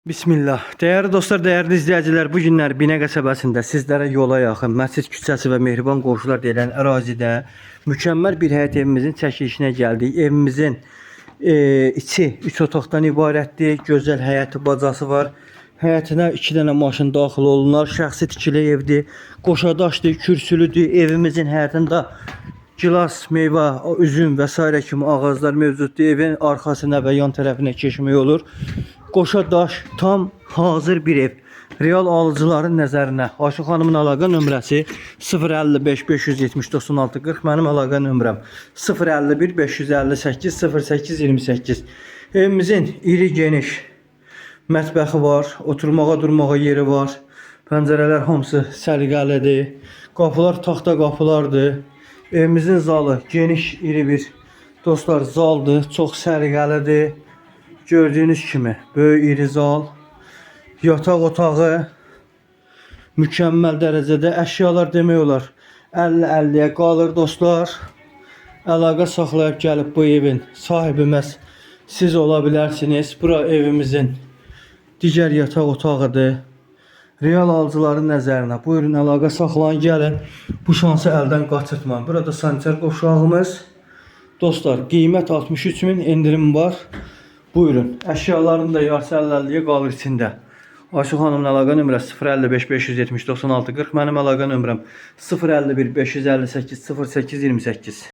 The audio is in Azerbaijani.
Bismillah. Değerli dostlar, değerli izleyiciler, bu günlər Binə qəsəbəsində sizlərə yola yaxın Məscid küçəsi və Mehriban qonşular deyilən ərazidə mükəmməl bir həyət evimizin çəkilişinə gəldik. Evimizin içi 3 otaqdan ibarətdir. Gözəl həyəti bacası var. Həyətinə 2 dənə maşın daxil olunlar. Şəxsi tikili evdir. Qoşadaşdır, kürsülüdür. Evimizin həyətində gilas, meyvə, üzüm və s. kimi ağaclar mövcuddur. Evin arxasına və yan tərəfinə keçmək olur. Qoşadaş, tam hazır bir ev. Real alıcıların nəzərinə. Ayşə xanımın əlaqə nömrəsi 055 570 96 40. Mənim əlaqə nömrəm 051 558 08 28. Evimizin iri geniş mətbəxi var. Oturmağa durmağa yeri var. Pəncərələr hamısı səliqəlidir. Qapılar taxta qapılardır. Evimizin zalı geniş iri bir dostlar zaldır. Çox səliqəlidir. Gördüğünüz kimi böyük iri zal, yataq otağı mükəmməl dərəcədə, əşyalar demək olar 50-50'ye qalır dostlar. Əlaqə saxlayıb gəlib bu evin sahibi məhz siz ola bilərsiniz. Bura evimizin digər yataq otağıdır. Real alıcıların nəzərinə buyurun, əlaqə saxlayın, gəlin, bu şansı əldən qaçırtmayın. Burada sanitar qovşağımız dostlar, qiymət 63.000, indirim var. Buyurun. Əşyaların da yarısı 50-50'ye qalır içində. Ayşə xanımın əlaqə nömrəsi 055 570 96 40. Mənim əlaqə nömrəm 051 558 08 28.